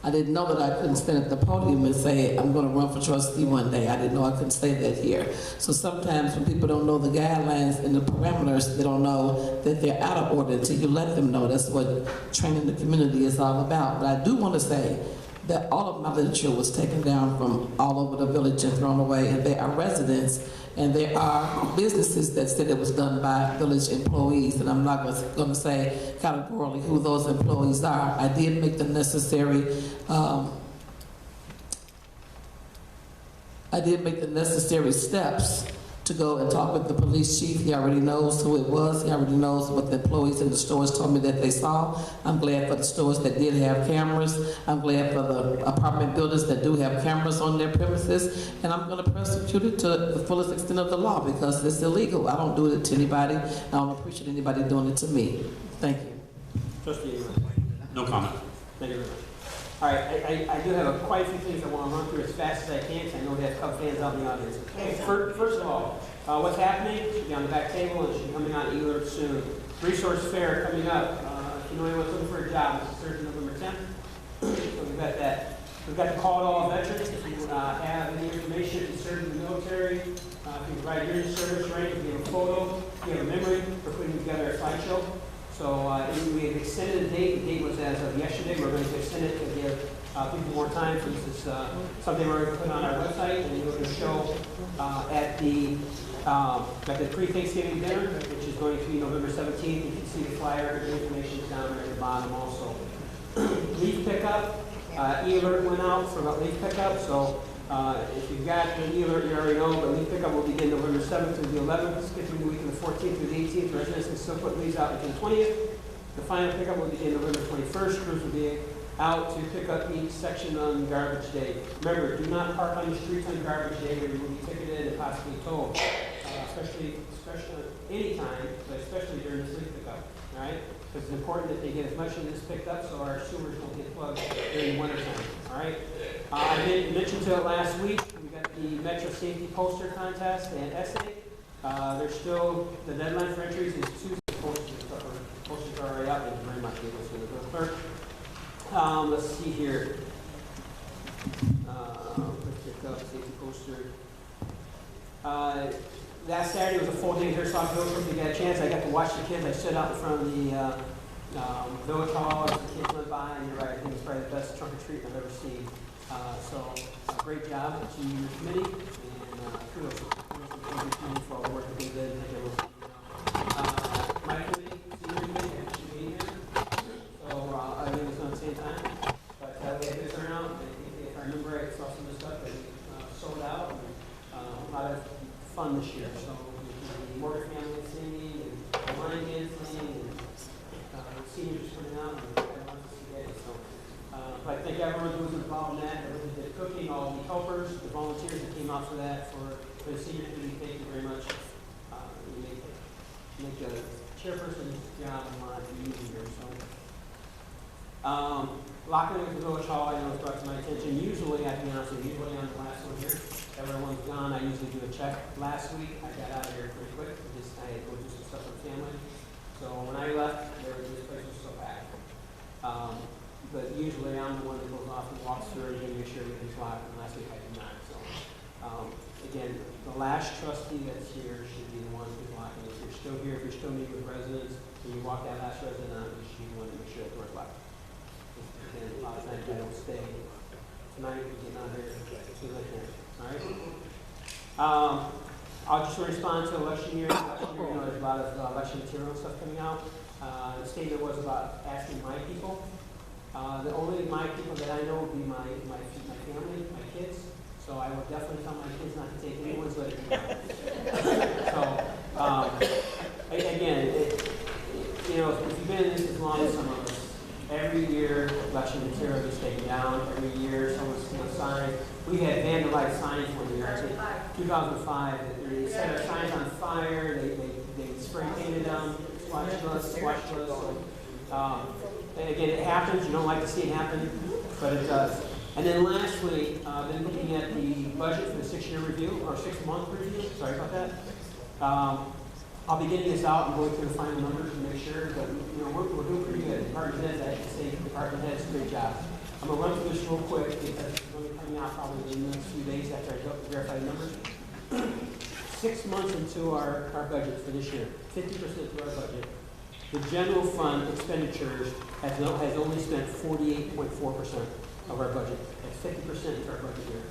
I didn't know that I couldn't stand at the podium and say, I'm going to run for trustee one day. I didn't know I couldn't say that here. So sometimes when people don't know the guidelines and the parameters, they don't know that they're out of order until you let them know. That's what training the community is all about. But I do want to say that all of my literature was taken down from all over the village and thrown away, and they are residents, and there are businesses that said it was done by village employees, and I'm not going to say categorically who those employees are. I did make the necessary steps to go and talk with the police chief. He already knows who it was. He already knows what the employees in the stores told me that they saw. I'm glad for the stores that did have cameras. I'm glad for the apartment buildings that do have cameras on their premises. And I'm going to prosecute it to the fullest extent of the law because it's illegal. I don't do it to anybody. I don't appreciate anybody doing it to me. Thank you. Trustee. No comment. Thank you very much. All right, I do have quite a few things I want to run through as fast as I can, because I know we have Cub fans out in the audience. First of all, what's happening should be on the back table and should be coming on e-alert soon. Resource fair coming up. If you know anyone's looking for a job, it's Thursday, November 10th. So we've got that. We've got the call to all veterans. If you have any information, if you served in the military, if you provide your service rank, if you have a photo, if you have a memory, we're putting together a slideshow. So we have extended the date. The date was as of yesterday. We're going to extend it to give people more time. So this is something we're going to put on our website, and we're going to show at the pre-Thanksgiving dinner, which is going to be November 17th. You can see the flyer. The information is down there at the bottom also. Leaf pickup. E-alert went out for about leaf pickup. So if you've got an e-alert, you already know, but leaf pickup will begin November 7th through the 11th, skipping the week of the 14th through the 18th. Residents can still put leaves out until the 20th. The final pickup will begin November 21st. Crews will be out to pick up each section on garbage day. Remember, do not park on the streets on garbage day where you will be ticketed and possibly towed, especially anytime, but especially during this leaf pickup, all right? Because it's important that they get as much of this picked up so our sewers don't get plugged during the wintertime, all right? I did mention to it last week. We got the Metro Safety Poster Contest and essay. There's still, the deadline for entries is Tuesday. Posters are already out. Thank you very much. Clerk. Let's see here. Let's pick up safety poster. Last Saturday was a full day here, so if you got a chance, I got to watch the kids. I stood out in front of the village hall as the kids went by, and you're right, I think it's probably the best trunk or treat I've ever seen. So great job to your committee, and kudos to the committee for all the work that they did. My committee, senior committee, actually being here. So I think it's on the same time. But we had this around, and if I remember right, I saw some of the stuff that sold out, and a lot of fun this year. So the Morgan family singing, and the Lion Dance singing, and the seniors coming out, and everyone to see it. So I think everyone who was involved in that, everyone did cooking, all the helpers, the volunteers that came out for that, for the senior committee, thank you very much. You make a chairperson's job a lot easier. So locking with the village hall, I know it's brought to my attention. Usually, I have to be honest with you, usually on the last one here, everyone's gone. I usually do a check. Last week, I got out of here pretty quick. I had to go do some stuff with family. So when I left, this place was so packed. But usually I'm the one that goes off and walks through and make sure everything's locked, and last week I did not. So again, the last trustee that's here should be the one who's locking. If you're still here, if you're still meeting with residents, and you walk that last resident out, you should be the one to make sure that door's locked. Again, a lot of times I don't stay. Tonight, we get out here, see like that, all right? I'll just respond to election year. Election year, you know, there's a lot of election material stuff coming out. The statement was about asking my people. The only my people that I know would be my family, my kids. So I would definitely tell my kids not to take anyone's letter. So, again, you know, if you've been in this as long as some of us, every year election material is taken down. Every year someone's signs. We had vandalized signs one year, actually, 2005. They set our signs on fire. They spray painted them, squashed us. And again, it happens. You don't like to see it happen, but it does. And then lastly, been looking at the budget for the 6-year review, or 6-month review. Sorry about that. I'll be getting this out and going through the final numbers to make sure, but you know, we're doing pretty good. Department heads, I have to say, department heads, great job. I'm gonna run through this real quick because it's going to be coming out probably in the next few days after I verify the numbers. 6 months into our budget for this year, 50% to our budget. The general fund expenditures has only spent 48.4% of our budget. That's 50% into our budget here.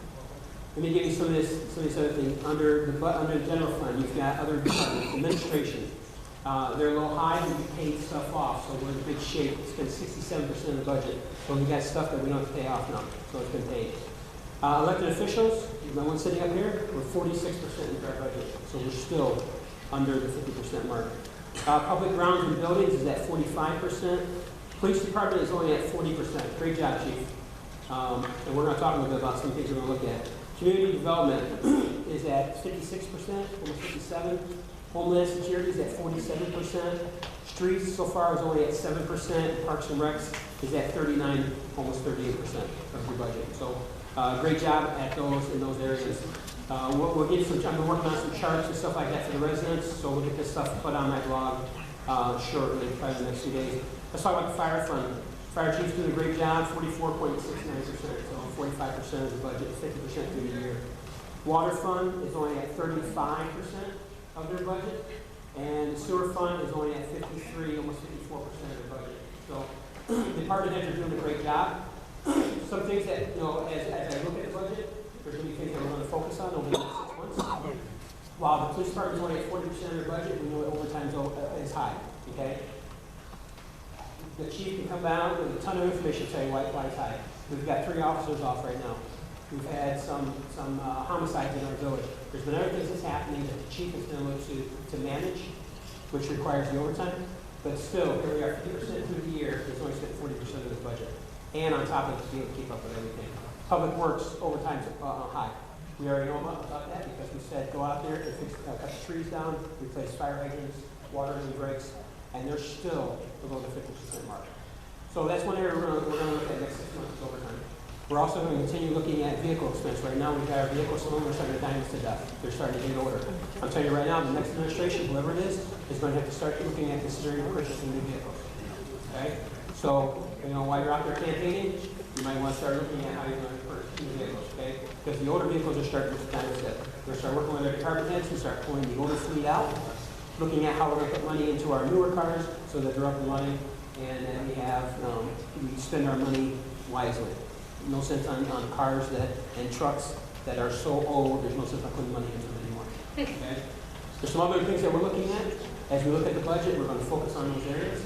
Let me give you some of these other things. Under the general fund, you've got other departments, administration. They're a little high, but we paid stuff off, so we're in good shape. It's been 67% of the budget. So we got stuff that we don't have to pay off now, so it's been paid. Elected officials, the one sitting up here, we're 46% into our budget, so we're still under the 50% mark. Public grounds and buildings is at 45%. Police department is only at 40%. Great job, Chief. And we're going to talk a little bit about some things we're going to look at. Community development is at 56%, almost 57%. Homeland security is at 47%. Streets so far is only at 7%. Parks and Recs is at 39, almost 38% of your budget. So great job at in those areas. We'll get some. I'm working on some charts and stuff like that for the residents. So we'll get this stuff put on my blog shortly, probably in the next few days. Let's talk about the fire fund. Fire chief's doing a great job, 44.69%, so 45% of the budget, 50% through the year. Water fund is only at 35% of their budget, and the sewer fund is only at 53, almost 54% of their budget. So the department heads are doing a great job. Some things that, you know, as I look at the budget, there's going to be things that we're going to focus on over the next 6 months. While the police department is only at 40% of their budget, we know that overtime is high, okay? The chief can come down with a ton of information to tell you why it's high. We've got 3 officers off right now. We've had some homicides in our village. There's been other things that's happening that the chief has been able to manage, which requires the overtime. But still, here we are 50% through the year, it's only spent 40% of the budget. And on top of it, to be able to keep up with everything. Public Works, overtime's high. We already know about that because we said go out there and cut the trees down, replace fire hydrants, water and breaks, and they're still below the 50% mark. So that's one area we're going to look at next 6 months overtime. We're also going to continue looking at vehicle expense. Right now, we've got our vehicles, some of them are starting to die to death. They're starting to get older. I'm telling you right now, the next administration, whoever it is going to have to start looking at considering purchasing new vehicles. Okay? So, you know, while you're out there campaigning, you might want to start looking at how you're going to purchase new vehicles, okay? Because the older vehicles are starting to die to death. We're going to start working with our department heads to start pulling the older fleet out, looking at how we're going to put money into our newer cars so that they're up and running, and then we spend our money wisely. No sense on cars and trucks that are so old, there's no sense on putting money into them anymore. Okay? There's some other things that we're looking at. As we look at the budget, we're going to focus on those areas.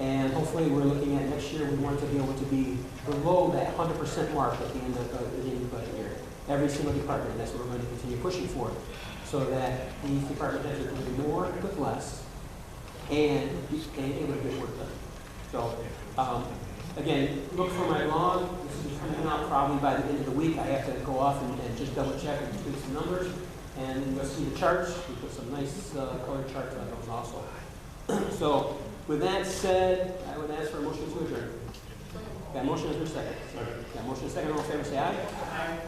And hopefully we're looking at next year, we want to be able to be below that 100% mark at the end of the budget year. Every single department, and that's what we're going to continue pushing for. So that these department heads are going to do more with less and able to get work done. So, again, look for my blog. This is coming out probably by the end of the week. I have to go off and just double check and tweak some numbers. And you'll see the charts. We put some nice colored charts on those also. So, with that said, I would ask for a motion to adjourn. Got a motion, is there a second? Got a motion, a second, all in favor, say aye. Aye.